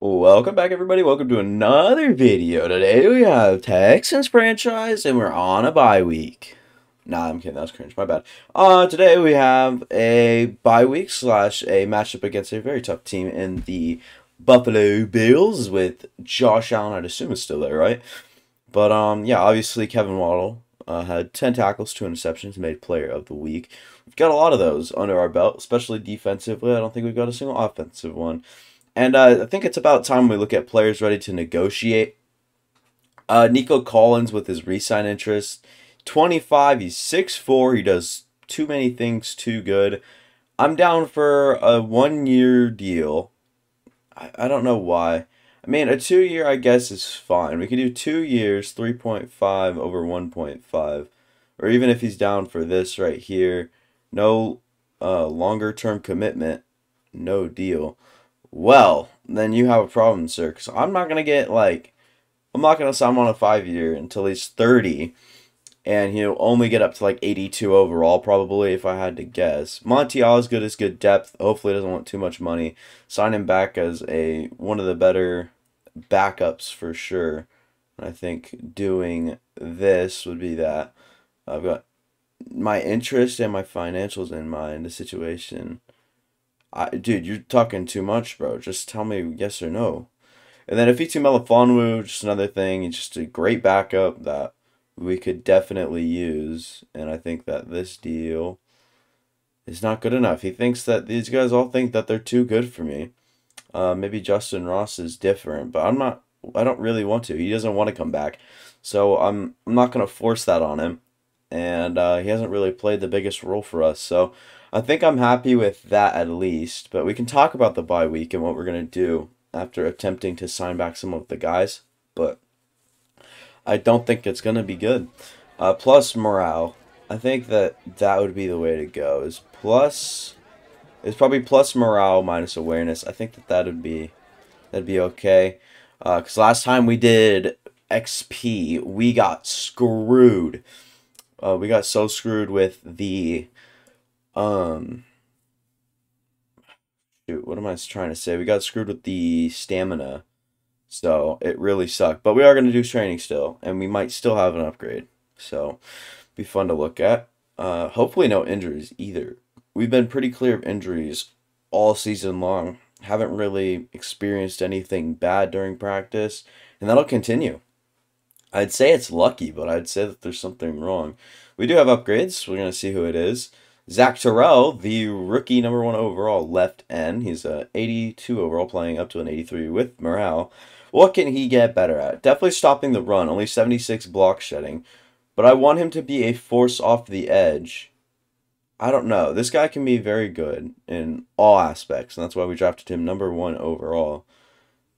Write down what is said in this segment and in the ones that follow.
Welcome back, everybody. Welcome to another video. Today we have Texans franchise, and we're on a bye week. Nah, I'm kidding. That was cringe. My bad. Today we have a bye week slash a matchup against a very tough team in the Buffalo Bills with Josh Allen. I'd assume is still there, right? But yeah, obviously Kevin Waddle had 10 tackles, 2 interceptions, made Player of the Week. We've got a lot of those under our belt, especially defensively. I don't think we've got a single offensive one. And I think it's about time we look at players ready to negotiate. Nico Collins with his re-sign interest. 25, he's 6'4", he does too many things too good. I'm down for a 1-year deal. I don't know why. I mean, a 2-year, I guess, is fine. We could do 2 years, 3.5 over 1.5. Or even if he's down for this right here, no longer term commitment, no deal. Well, then you have a problem, sir, because I'm not going to get, I'm not going to sign him on a 5-year until he's 30, and he'll only get up to, 82 overall, probably, if I had to guess. Monty Osgood is good depth. Hopefully doesn't want too much money. Sign him back as one of the better backups for sure. And I think doing this would be that. I've got my interest and my financials in mind, the situation. Dude, you're talking too much, bro. Just tell me yes or no. And then Ifeatu Melifonwu, just another thing. He's just a great backup that we could definitely use. And I think that this deal is not good enough. He thinks that these guys all think that they're too good for me. Maybe Justin Ross is different, but I don't really want to. He doesn't want to come back. So I'm not going to force that on him. And he hasn't really played the biggest role for us. So I think I'm happy with that at least. But we can talk about the bye week and what we're going to do after attempting to sign back some of the guys. But I don't think it's going to be good. Plus morale. I think that would be the way to go. It's probably plus morale minus awareness. I think that that'd be okay. Because last time we did XP, we got screwed. We got so screwed with the shoot, what am I trying to say? We got screwed with the stamina. So it really sucked. But we are going to do training still, and we might still have an upgrade. So be fun to look at. Hopefully no injuries either. We've been pretty clear of injuries all season long. Haven't really experienced anything bad during practice, and that'll continue. I'd say it's lucky, but I'd say that there's something wrong. We do have upgrades. We're going to see who it is. Zach Terrell, the rookie #1 overall left end. He's a 82 overall, playing up to an 83 with morale. What can he get better at? Definitely stopping the run. Only 76 block shedding. But I want him to be a force off the edge. I don't know. This guy can be very good in all aspects, and that's why we drafted him #1 overall.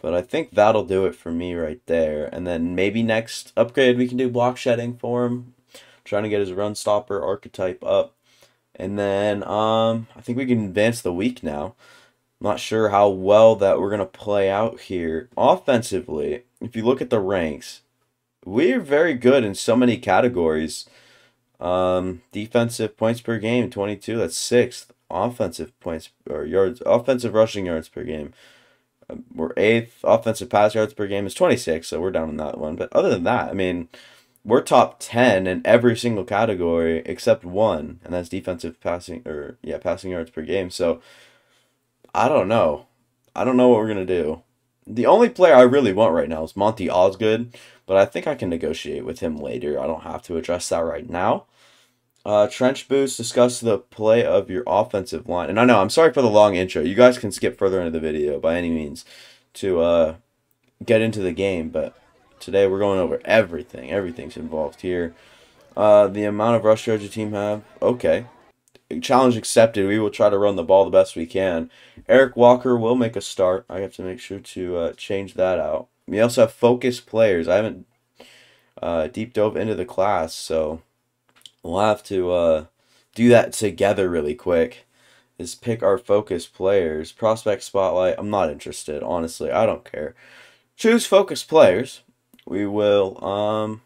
But I think that'll do it for me right there. And then maybe next upgrade we can do block shedding for him. Trying to get his run stopper archetype up. And then I think we can advance the week now. I'm not sure how well that we're going to play out here. Offensively, if you look at the ranks, we're very good in so many categories. Defensive points per game, 22. That's 6th. Offensive points or yards, offensive rushing yards per game. We're 8th. Offensive pass yards per game is 26, so we're down on that one. But other than that, I mean, we're top 10 in every single category except one, and that's defensive passing yards per game. So I don't know. I don't know what we're gonna do. The only player I really want right now is Monty Osgood, but I think I can negotiate with him later. I don't have to address that right now. Trench boost, discuss the play of your offensive line. And I know, I'm sorry for the long intro. You guys can skip further into the video by any means to get into the game, but today we're going over everything. Everything's involved here. The amount of rush yards your team have. Okay. Challenge accepted. We will try to run the ball the best we can. Eric Walker will make a start. I have to make sure to change that out. We also have focused players. I haven't deep dove into the class, so we'll have to do that together really quick. Is pick our focus players. Prospect spotlight. I'm not interested, honestly. I don't care. Choose focus players. We will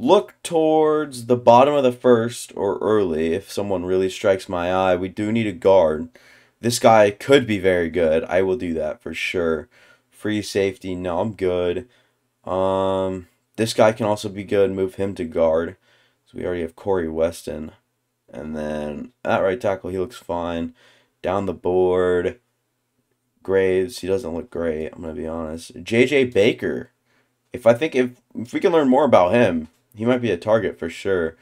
look towards the bottom of the first or early if someone really strikes my eye. We do need a guard. This guy could be very good. I will do that for sure. Free safety. No, I'm good. This guy can also be good. Move him to guard. So we already have Corey Weston. And then at right tackle, he looks fine. Down the board, Graves, he doesn't look great, I'm going to be honest. J.J. Baker. If we can learn more about him, he might be a target for sure.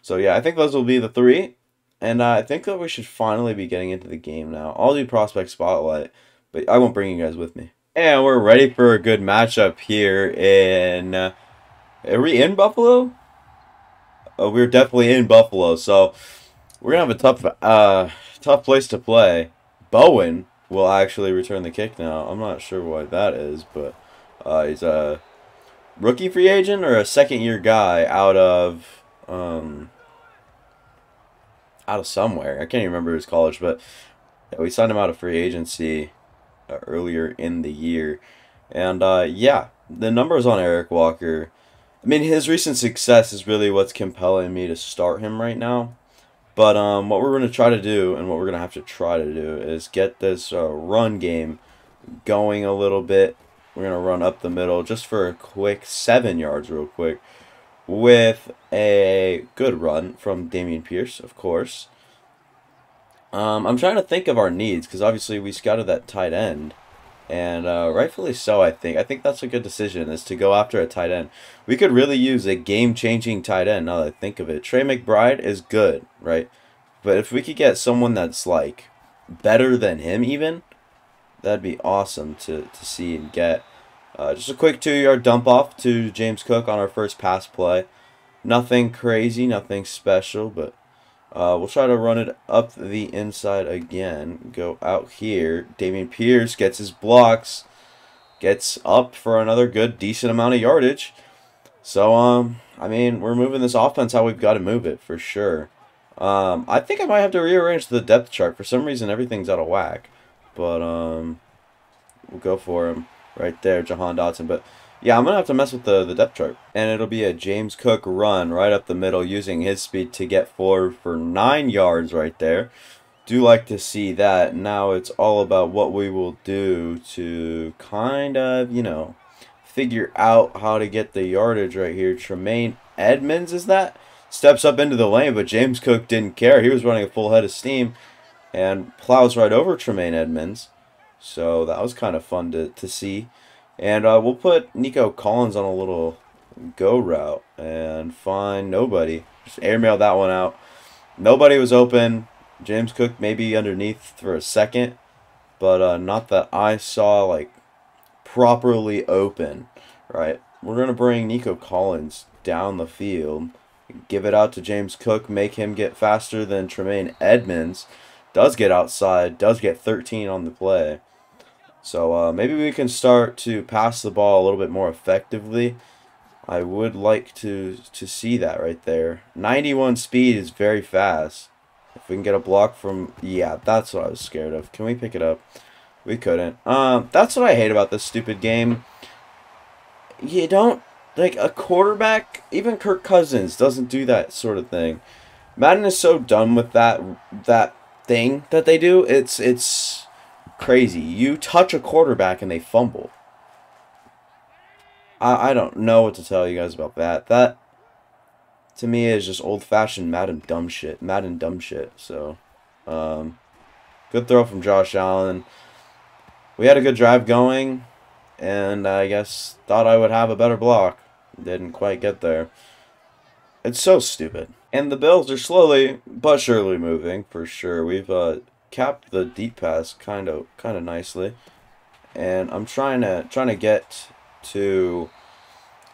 So yeah, I think those will be the three. And I think that we should finally be getting into the game now. I'll do prospect spotlight, but I won't bring you guys with me. And we're ready for a good matchup here in... are we in Buffalo? Oh, we're definitely in Buffalo, so we're going to have a tough place to play. Bowen will actually return the kick now. I'm not sure why that is, but he's a rookie free agent or a second-year guy out of somewhere. I can't even remember his college, but yeah, we signed him out of free agency earlier in the year. And yeah, the numbers on Eric Walker, I mean, his recent success is really what's compelling me to start him right now. But what we're going to try to do, and what we're going to have to try to do, is get this run game going a little bit. We're going to run up the middle just for a quick 7 yards real quick with a good run from Dameon Pierce, of course. I'm trying to think of our needs because obviously we scouted that tight end. And rightfully so, I think. I think that's a good decision, is to go after a tight end. We could really use a game-changing tight end, now that I think of it. Trey McBride is good, right? But if we could get someone that's, like, better than him even, that'd be awesome to see and get. Just a quick 2-yard dump-off to James Cook on our first pass play. Nothing crazy, nothing special, but... we'll try to run it up the inside again. Go out here. Dameon Pierce gets his blocks. Gets up for another good, decent amount of yardage. So, I mean, we're moving this offense how we've got to move it, for sure. I think I might have to rearrange the depth chart. For some reason, everything's out of whack. But, we'll go for him right there, Jahan Dotson. But... yeah, I'm going to have to mess with the depth chart. And it'll be a James Cook run right up the middle using his speed to get forward for 9 yards right there. Do like to see that. Now it's all about what we will do to kind of, you know, figure out how to get the yardage right here. Tremaine Edmonds, is that? Steps up into the lane, but James Cook didn't care. He was running a full head of steam and plows right over Tremaine Edmonds. So that was kind of fun to see. And we'll put Nico Collins on a little go route and find nobody. Just airmail that one out. Nobody was open. James Cook maybe underneath for a second, but not that I saw, like, properly open, right? We're going to bring Nico Collins down the field. Give it out to James Cook. Make him get faster than Tremaine Edmonds. Does get outside. Does get 13 on the play. So maybe we can start to pass the ball a little bit more effectively. I would like to see that right there. 91 speed is very fast. If we can get a block from... yeah, that's what I was scared of. Can we pick it up? We couldn't. That's what I hate about this stupid game. You don't... like, a quarterback, even Kirk Cousins, doesn't do that sort of thing. Madden is so done with that thing that they do. It's crazy. You touch a quarterback and they fumble. I don't know what to tell you guys about that. That, to me, is just old-fashioned Madden dumb shit. Madden dumb shit. So, good throw from Josh Allen. We had a good drive going, and I guess thought I would have a better block. Didn't quite get there. It's so stupid. And the Bills are slowly but surely moving, for sure. We've capped the deep pass kind of nicely, and I'm trying to get to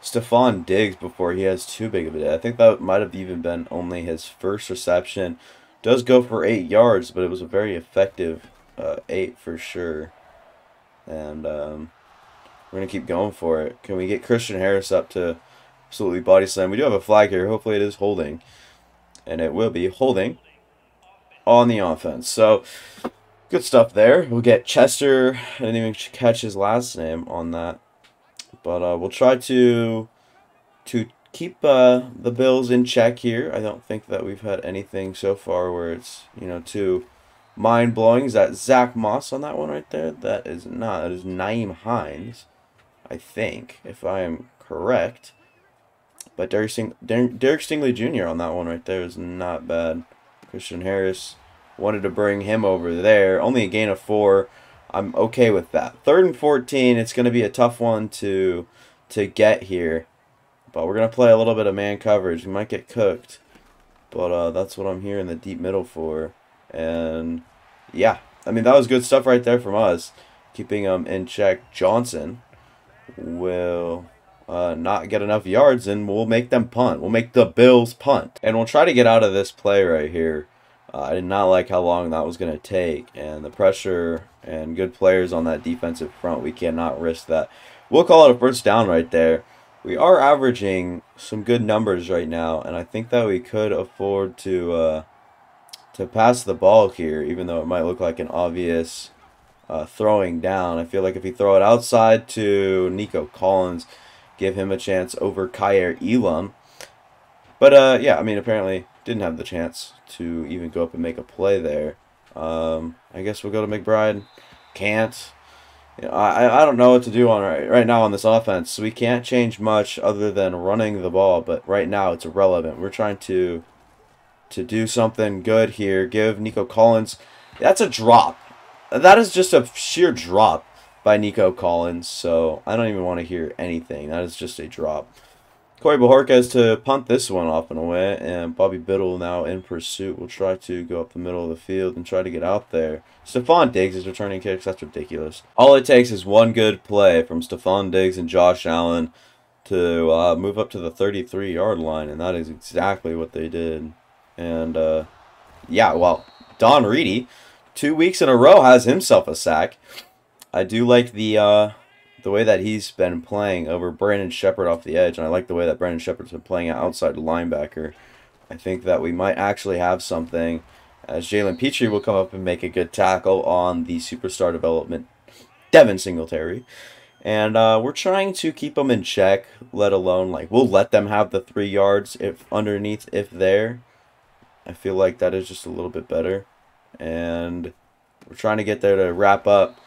Stephon Diggs before he has too big of a day. I think that might have even been only his first reception. Does go for 8 yards, but it was a very effective 8 for sure. And we're gonna keep going for it. Can we get Christian Harris up to absolutely body slam? We do have a flag here. Hopefully it is holding, and it will be holding on the offense. So, good stuff there. We'll get Chester. I didn't even catch his last name on that. But we'll try to keep the Bills in check here. I don't think that we've had anything so far where it's, you know, too mind-blowing. Is that Zach Moss on that one right there? That is not. That is Nyheim Hines, I think, if I am correct. But Derek Stingley Jr. on that one right there is not bad. Christian Harris wanted to bring him over there. Only a gain of 4. I'm okay with that. 3rd and 14. It's going to be a tough one to get here. But we're going to play a little bit of man coverage. We might get cooked. But that's what I'm here in the deep middle for. And, yeah. I mean, that was good stuff right there from us. Keeping them in check. Johnson will not get enough yards, and we'll make them punt. We'll make the Bills punt. And we'll try to get out of this play right here. I did not like how long that was going to take. And the pressure and good players on that defensive front, we cannot risk that. We'll call it a first down right there. We are averaging some good numbers right now, and I think that we could afford to pass the ball here, even though it might look like an obvious throwing down. I feel like if we throw it outside to Nico Collins, give him a chance over Kaiir Elam. But, yeah, I mean, apparently didn't have the chance to even go up and make a play there. I guess we'll go to McBride. Can't. You know, I don't know what to do on right now on this offense. We can't change much other than running the ball, but right now it's irrelevant. We're trying to do something good here. Give Nico Collins. That's a drop. That is just a sheer drop by Nico Collins, so I don't even want to hear anything. That is just a drop. Corey Bojorquez to punt this one off and away, and Bobby Biddle now in pursuit will try to go up the middle of the field and try to get out there. Stephon Diggs is returning kicks. That's ridiculous. All it takes is one good play from Stephon Diggs and Josh Allen to move up to the 33-yard line, and that is exactly what they did. And, yeah, well, Don Reedy, 2 weeks in a row, has himself a sack. I do like the way that he's been playing over Brandon Shepard off the edge, and I like the way that Brandon Shepard's been playing outside linebacker. I think that we might actually have something, as Jalen Petrie will come up and make a good tackle on the superstar development, Devin Singletary. And we're trying to keep them in check, let alone, like, we'll let them have the 3 yards if underneath, if there. I feel like that is just a little bit better. And we're trying to get there to wrap up.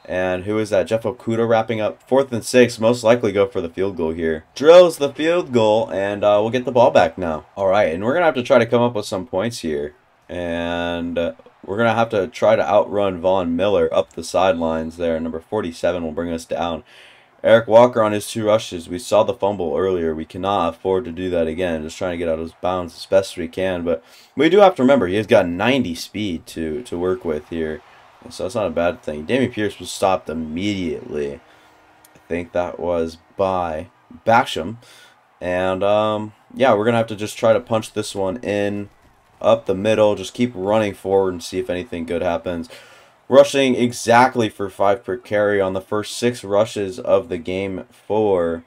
And who is that? Jeff Okudah wrapping up 4th and 6. Most likely go for the field goal here. Drills the field goal, and we'll get the ball back now. All right, and we're going to have to try to come up with some points here. And we're going to have to try to outrun Von Miller up the sidelines there. Number 47 will bring us down. Eric Walker on his 2 rushes. We saw the fumble earlier. We cannot afford to do that again. Just trying to get out of his bounds as best we can. But we do have to remember, he has got 90 speed to work with here. So that's not a bad thing. Dameon Pierce was stopped immediately. I think that was by Basham. And, yeah, we're going to have to just try to punch this one in up the middle. Just keep running forward and see if anything good happens. Rushing exactly for 5 per carry on the first 6 rushes of the game for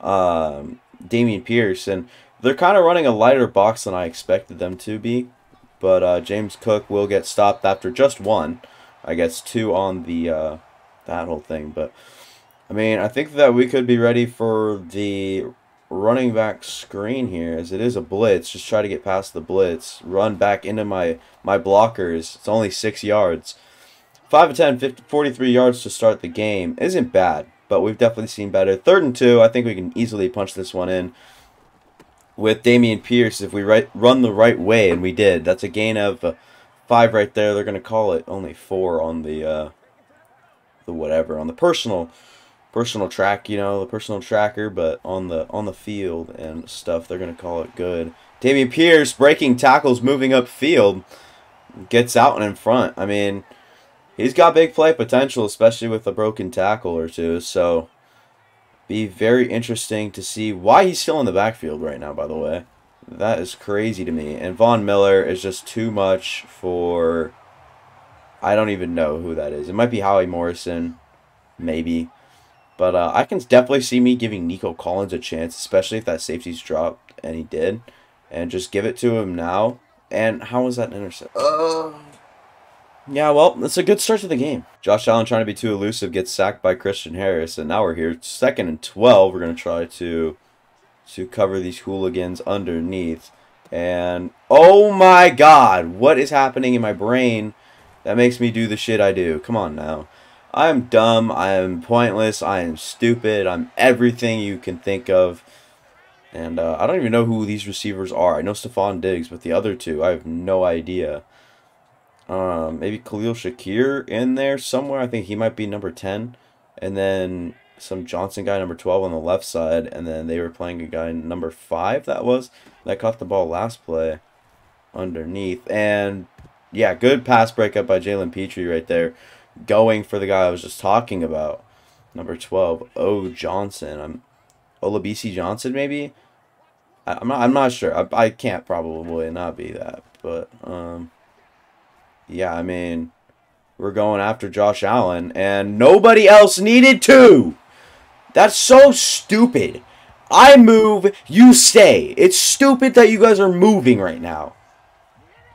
Dameon Pierce. And they're kind of running a lighter box than I expected them to be. But James Cook will get stopped after just 1. I guess 2 on the that whole thing. But, I mean, I think that we could be ready for the running back screen here, as it is a blitz. Just try to get past the blitz. Run back into my blockers. It's only 6 yards. 5 of 10, 43 yards to start the game. Isn't bad, but we've definitely seen better. 3rd and 2, I think we can easily punch this one in with Dameon Pierce if we run the right way, and we did. That's a gain of 5 right there. They're going to call it only 4 on the whatever, on the personal track, you know, the personal tracker, but on the field and stuff, they're going to call it good. Dameon Pierce breaking tackles, moving upfield, gets out and in front. I mean, he's got big play potential, especially with a broken tackle or 2, so be very interesting to see why he's still in the backfield right now, by the way. That is crazy to me. And Von Miller is just too much for... I don't even know who that is. It might be Howie Morrison. Maybe. But I can definitely see me giving Nico Collins a chance, especially if that safety's dropped, and he did. And just give it to him now. And how was that an interception? Yeah, well, it's a good start to the game. Josh Allen trying to be too elusive, gets sacked by Christian Harris. And now we're here. 2nd and 12. We're going to try to cover these hooligans underneath. And, oh my god, what is happening in my brain that makes me do the shit I do. Come on now. I am dumb. I am pointless. I am stupid. I'm everything you can think of. And I don't even know who these receivers are. I know Stephon Diggs, but the other two, I have no idea. Maybe Khalil Shakir in there somewhere. I think he might be number 10. And then some Johnson guy, number 12 on the left side. And then they were playing a guy, number 5, that caught the ball last play underneath. And, yeah, good pass breakup by Jalen Petrie right there. Going for the guy I was just talking about. Number 12, O. Johnson. Olabisi Johnson, maybe? I'm not sure. I can't probably not be that. But, yeah, I mean, we're going after Josh Allen, and nobody else needed to. That's so stupid. I move, you stay. It's stupid that you guys are moving right now.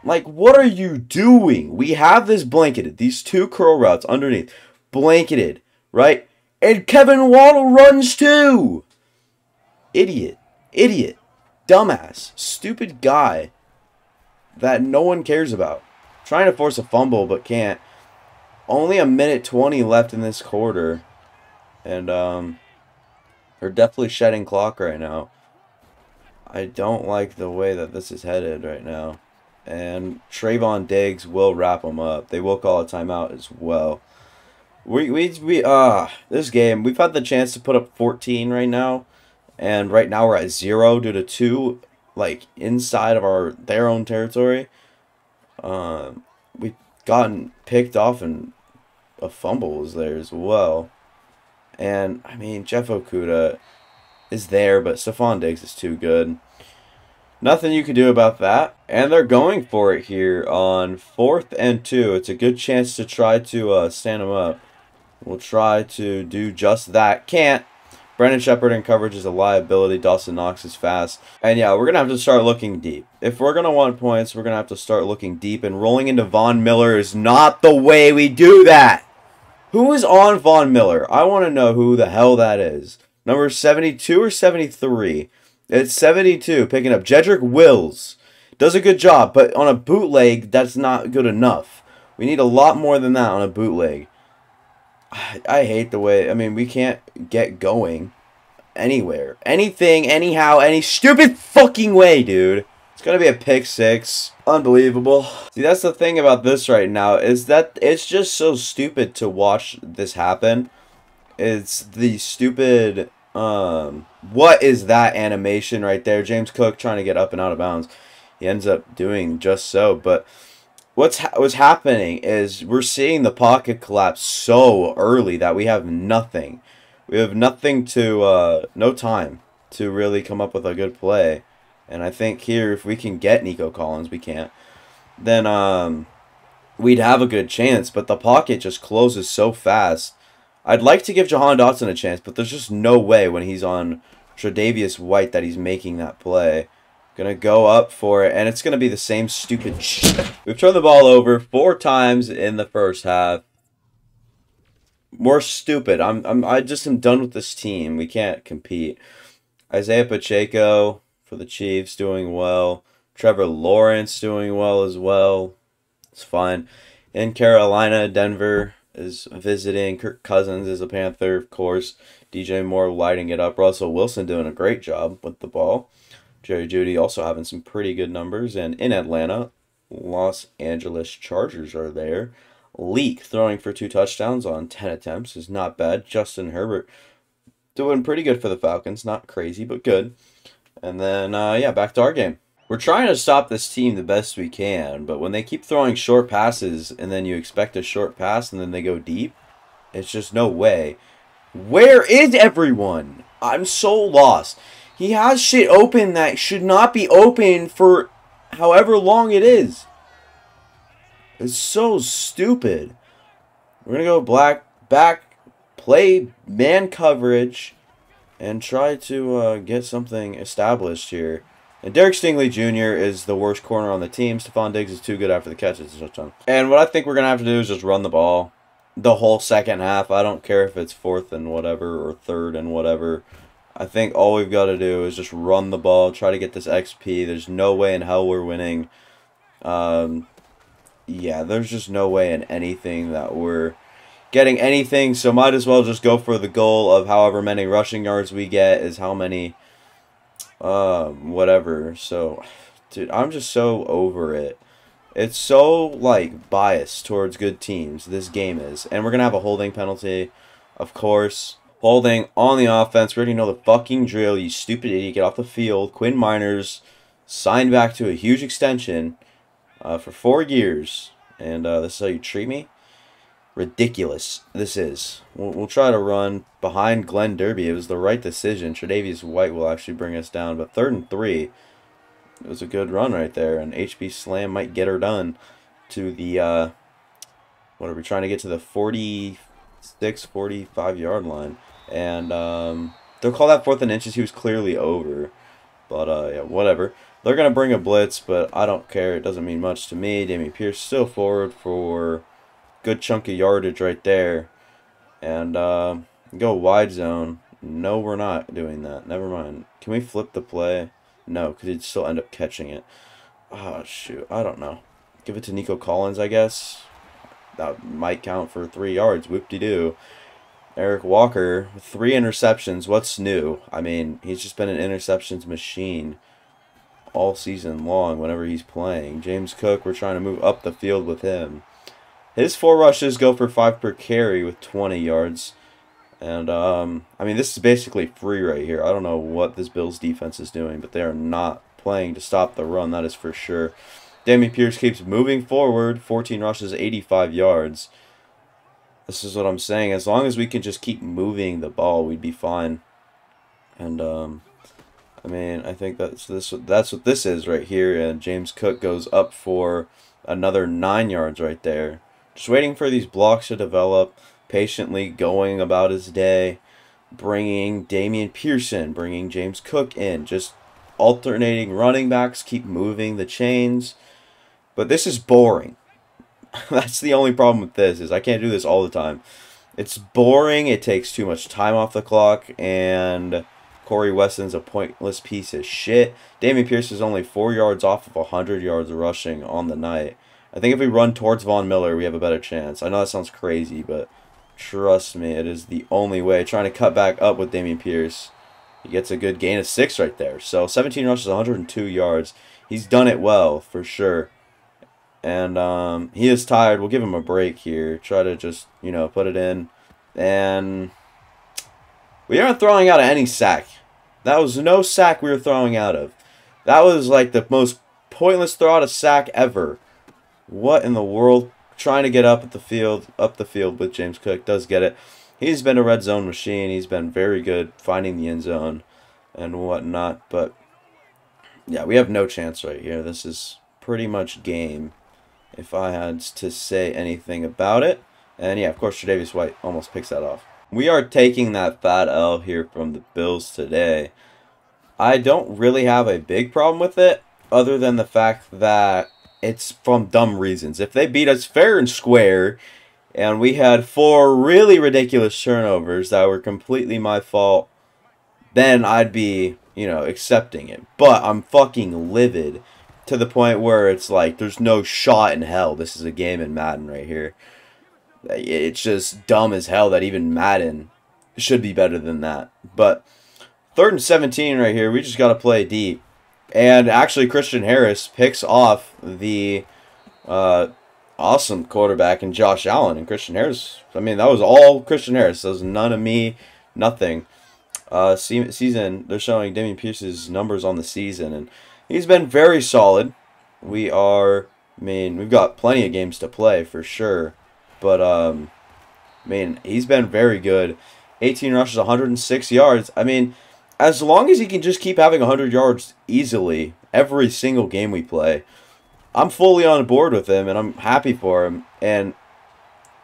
Like, what are you doing? We have this blanketed. These 2 curl routes underneath. Blanketed, right? And Kevin Waddle runs too. Idiot. Idiot. Dumbass. Stupid guy that no one cares about. Trying to force a fumble, but can't. Only a minute 20 left in this quarter. And, they're definitely shedding clock right now. I don't like the way that this is headed right now. And Trayvon Diggs will wrap them up. They will call a timeout as well. This game, we've had the chance to put up 14 right now. And right now we're at 0 due to 2, like, inside of their own territory. We've gotten picked off and a fumble was there as well. And, I mean, Jeff Okudah is there, but Stephon Diggs is too good. Nothing you can do about that. And they're going for it here on 4th and 2. It's a good chance to try to stand them up. We'll try to do just that. Can't. Brandon Shepard in coverage is a liability. Dawson Knox is fast. And yeah, we're going to have to start looking deep. If we're going to want points, we're going to have to start looking deep. And rolling into Von Miller is not the way we do that. Who is on Von Miller? I want to know who the hell that is. Number 72 or 73? It's 72, picking up Jedrick Wills. Does a good job, but on a bootleg, that's not good enough. We need a lot more than that on a bootleg. I hate the way, I mean, we can't get going anywhere. Anything, anyhow, any stupid fucking way, dude. It's going to be a pick 6. Unbelievable. See, that's the thing about this right now, is that it's just so stupid to watch this happen. It's the stupid, what is that animation right there? James Cook trying to get up and out of bounds. He ends up doing just so, but what's happening is we're seeing the pocket collapse so early that we have nothing. We have nothing to, no time to really come up with a good play. And I think here, if we can get Nico Collins, we can't, then we'd have a good chance. But the pocket just closes so fast. I'd like to give Jahan Dotson a chance, but there's just no way when he's on Tre'Davious White that he's making that play. Gonna go up for it, and it's gonna be the same stupid shit. We've turned the ball over 4 times in the first half. More stupid. I just am done with this team. We can't compete. Isaiah Pacheco for the Chiefs doing well. Trevor Lawrence doing well as well. It's fine. In Carolina, Denver is visiting. Kirk Cousins is a Panther, of course. DJ Moore lighting it up. Russell Wilson doing a great job with the ball. Jerry Jeudy also having some pretty good numbers. And in Atlanta, Los Angeles Chargers are there. Leak throwing for 2 touchdowns on 10 attempts is not bad. Justin Herbert doing pretty good for the Falcons. Not crazy, but good. And then, yeah, back to our game. We're trying to stop this team the best we can, but when they keep throwing short passes and then you expect a short pass and then they go deep, it's just no way. Where is everyone? I'm so lost. He has shit open that should not be open for however long it is. It's so stupid. We're going to go back, play man coverage, and try to get something established here. And Derek Stingley Jr. is the worst corner on the team. Stephon Diggs is too good after the catch. And what I think we're going to have to do is just run the ball the whole second half. I don't care if it's 4th and whatever or 3rd and whatever. I think all we've got to do is just run the ball, try to get this XP. There's no way in hell we're winning. Yeah, yeah, there's just no way in anything that we're getting anything, so might as well just go for the goal of however many rushing yards we get is how many, whatever. So, dude, I'm just so over it. It's so, like, biased towards good teams, this game is. And we're going to have a holding penalty, of course. Holding on the offense. We already know the fucking drill, you stupid idiot. Get off the field. Quinn Miners signed back to a huge extension for 4 years. And this is how you treat me? Ridiculous. This is. We'll try to run behind Glenn Derby. It was the right decision. Tre'Davious White will actually bring us down. But 3rd and 3. It was a good run right there, and HB Slam might get her done to the, what are we trying to get to the 46, 45 yard line. And they'll call that 4th and inches. He was clearly over. But, yeah, whatever. They're going to bring a blitz, but I don't care. It doesn't mean much to me. Dameon Pierce still forward for good chunk of yardage right there. And go wide zone. No, we're not doing that. Never mind. Can we flip the play? No, because he'd still end up catching it. Oh, shoot. I don't know. Give it to Nico Collins, I guess. That might count for 3 yards. Whoop-de-doo. Eric Walker, 3 interceptions. What's new? I mean, he's just been an interceptions machine all season long whenever he's playing. James Cook, we're trying to move up the field with him. His 4 rushes go for 5 per carry with 20 yards. And, I mean, this is basically free right here. I don't know what this Bills defense is doing, but they are not playing to stop the run, that is for sure. Dameon Pierce keeps moving forward. 14 rushes, 85 yards. This is what I'm saying. As long as we can just keep moving the ball, we'd be fine. And, I mean, I think that's what this is right here. And James Cook goes up for another 9 yards right there. Just waiting for these blocks to develop. Patiently going about his day, bringing Dameon Pearson, bringing James Cook in, just alternating running backs, keep moving the chains. But this is boring. That's the only problem with this, is I can't do this all the time. It's boring, it takes too much time off the clock, and Corey Weston's a pointless piece of shit. Dameon Pierce is only 4 yards off of 100 yards rushing on the night. I think if we run towards Von Miller, we have a better chance. I know that sounds crazy, but trust me, it is the only way. Trying to cut back up with Dameon Pierce. He gets a good gain of 6 right there. So 17 rushes, 102 yards. He's done it well, for sure. And he is tired. We'll give him a break here. Try to just, you know, put it in. And we aren't throwing out of any sack. That was no sack we were throwing out of. That was like the most pointless throw out of sack ever. What in the world? Trying to get up the field with James Cook. Does get it. He's been a red zone machine. He's been very good finding the end zone and whatnot. But, yeah, we have no chance right here. This is pretty much game, if I had to say anything about it. And, yeah, of course, Tre'Davious White almost picks that off. We are taking that fat L here from the Bills today. I don't really have a big problem with it, other than the fact that it's from dumb reasons. If they beat us fair and square, and we had 4 really ridiculous turnovers that were completely my fault, then I'd be, you know, accepting it. But I'm fucking livid to the point where it's like, there's no shot in hell this is a game in Madden right here. It's just dumb as hell that even Madden should be better than that. But 3rd and 17 right here, we just got to play deep. And actually, Christian Harris picks off the awesome quarterback in Josh Allen. And Christian Harris, I mean, that was all Christian Harris. That was none of me, nothing. Season, they're showing Dameon Pierce's numbers on the season. And he's been very solid. We've got plenty of games to play for sure. But, I mean, he's been very good. 18 rushes, 106 yards. I mean, as long as he can just keep having 100 yards easily every single game we play, I'm fully on board with him, and I'm happy for him. And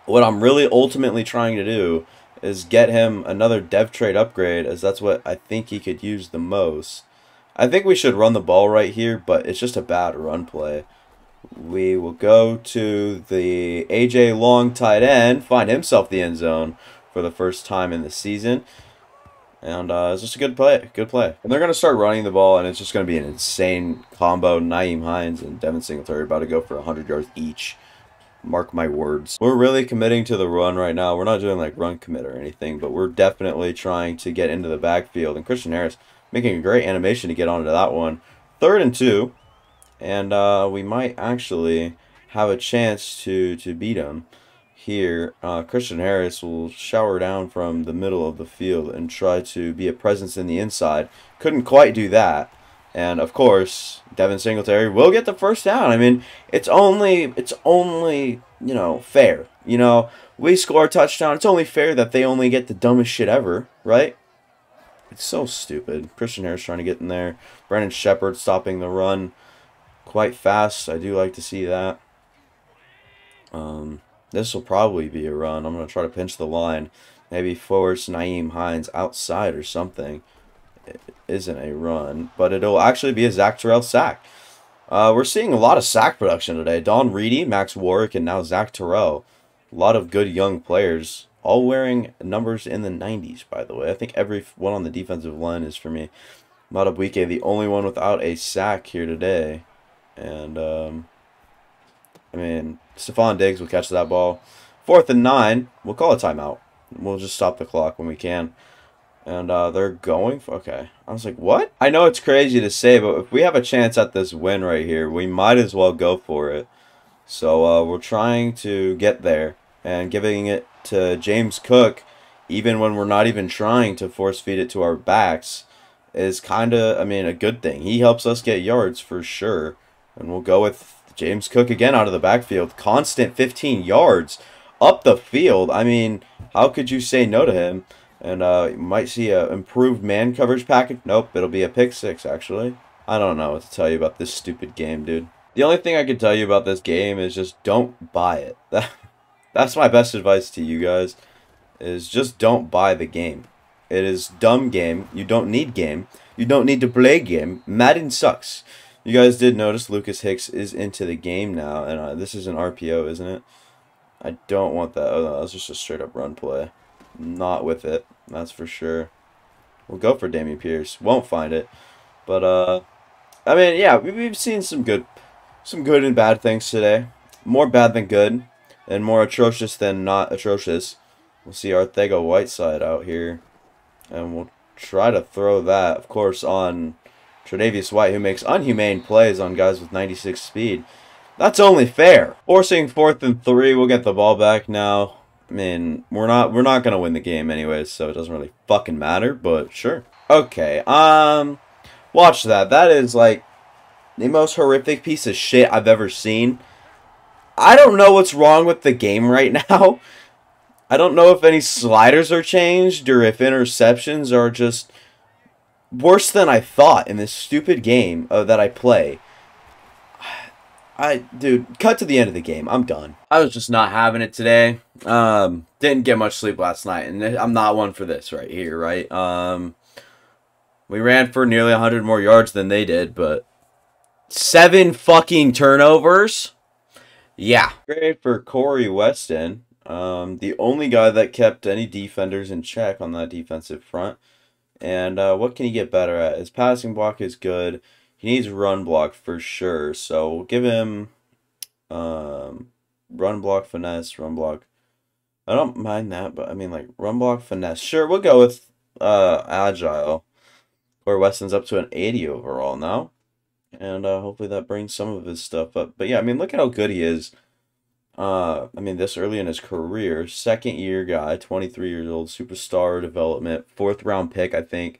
what I'm really ultimately trying to do is get him another dev trade upgrade, as that's what I think he could use the most. I think we should run the ball right here, but it's just a bad run play. We will go to the A.J. Long tight end, find himself the end zone for the first time in the season. And it's just a good play. Good play. And they're going to start running the ball, and it's just going to be an insane combo. Nyheim Hines and Devin Singletary about to go for 100 yards each. Mark my words. We're really committing to the run right now. We're not doing like run commit or anything, but we're definitely trying to get into the backfield. And Christian Harris making a great animation to get onto that one. 3rd and 2. And we might actually have a chance to beat him here. Christian Harris will shower down from the middle of the field and try to be a presence in the inside. Couldn't quite do that. And of course, Devin Singletary will get the first down. I mean, it's only you know, fair. You know, we score a touchdown. It's only fair that they only get the dumbest shit ever, right? It's so stupid. Christian Harris trying to get in there. Brandon Shepard stopping the run quite fast. I do like to see that. This will probably be a run. I'm going to try to pinch the line. Maybe force Nyheim Hines outside or something. It isn't a run, but it'll actually be a Zach Terrell sack. We're seeing a lot of sack production today. Don Reedy, Max Warwick, and now Zach Terrell. A lot of good young players, all wearing numbers in the 90s, by the way. I think every one on the defensive line is for me. Madubuike, the only one without a sack here today. And, I mean, Stephon Diggs will catch that ball. 4th and 9. We'll call a timeout. We'll just stop the clock when we can. And they're going for... Okay. I was like, what? I know it's crazy to say, but if we have a chance at this win right here, we might as well go for it. So we're trying to get there. And giving it to James Cook, even when we're not even trying to force feed it to our backs, is kind of, I mean, a good thing. He helps us get yards for sure. And we'll go with James Cook again out of the backfield. Constant 15 yards up the field. I mean, how could you say no to him? And you might see a improved man coverage package. Nope, it'll be a pick 6, actually. I don't know what to tell you about this stupid game, dude. The only thing I can tell you about this game is just don't buy it. That's my best advice to you guys, is just don't buy the game. It is dumb game. You don't need game. You don't need to play game. Madden sucks. You guys did notice Lucas Hicks is into the game now, and this is an RPO, isn't it? I don't want that. Oh, no, that was just a straight-up run play. Not with it, that's for sure. We'll go for Dameon Pierce. Won't find it. But, I mean, yeah, we've seen some good and bad things today. More bad than good, and more atrocious than not atrocious. We'll see Arthego Whiteside out here, and we'll try to throw that, of course, on Tre'Davious White, who makes unhumane plays on guys with 96 speed. That's only fair. Forcing 4th and 3, we'll get the ball back now. I mean, we're not gonna win the game anyways, so it doesn't really fucking matter, but sure. Okay, watch that. That is like the most horrific piece of shit I've ever seen. I don't know what's wrong with the game right now. I don't know if any sliders are changed or if interceptions are just worse than I thought in this stupid game that I play. Dude, cut to the end of the game. I'm done. I was just not having it today. Didn't get much sleep last night, and I'm not one for this right here, right? We ran for nearly 100 more yards than they did, but 7 fucking turnovers? Yeah. Great for Corey Weston. The only guy that kept any defenders in check on that defensive front. And what can he get better at? His passing block is good. He needs run block for sure. So we'll give him run block, finesse, run block. I don't mind that, but I mean like run block, finesse. Sure, we'll go with agile. Where Weston's up to an 80 overall now. And hopefully that brings some of his stuff up. But yeah, I mean, look at how good he is. I mean, this early in his career. 2nd year guy, 23 years old, superstar development. 4th round pick, I think.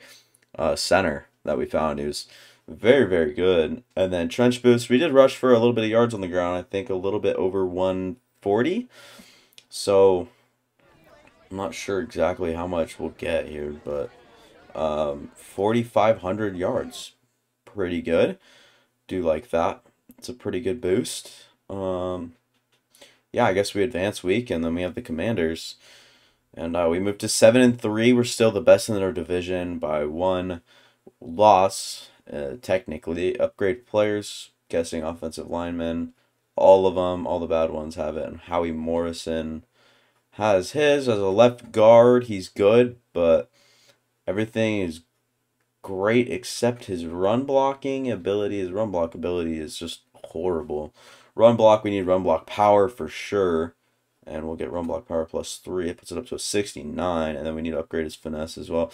Center that we found. He was very, very good. And then trench boost. We did rush for a little bit of yards on the ground. I think a little bit over 140. So, I'm not sure exactly how much we'll get here. But 4,500 yards. Pretty good. Do like that. It's a pretty good boost. Yeah, I guess we advance week, and then we have the Commanders. And we moved to 7 and 3. We're still the best in our division by 1 loss, technically. Upgrade players, guessing offensive linemen. All of them, all the bad ones have it. And Howie Morrison has his as a left guard. He's good, but everything is great except his run blocking ability. His run block ability is just horrible. Run block, we need run block power for sure. And we'll get run block power +3. It puts it up to a 69. And then we need to upgrade his finesse as well.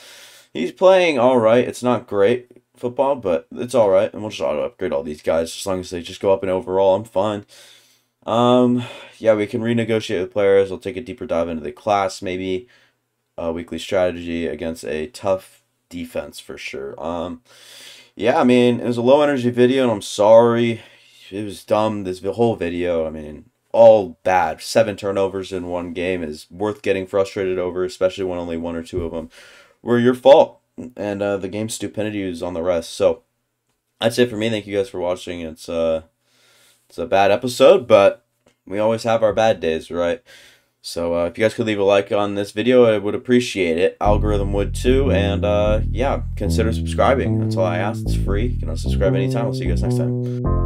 He's playing all right. It's not great football, but it's all right. And we'll just auto upgrade all these guys as long as they just go up in overall. I'm fine. Yeah, we can renegotiate with players. We'll take a deeper dive into the class, maybe a weekly strategy against a tough defense for sure. Yeah, I mean, it was a low energy video, and I'm sorry. It was dumb, this whole video. I mean, all bad. 7 turnovers in one game is worth getting frustrated over, especially when only 1 or 2 of them were your fault. And the game's stupidity is on the rest. So that's it for me. Thank you guys for watching. It's a bad episode, but we always have our bad days, right? So if you guys could leave a like on this video, I would appreciate it. Algorithm would too. And yeah, consider subscribing. That's all I ask. It's free. You can unsubscribe anytime. I'll see you guys next time.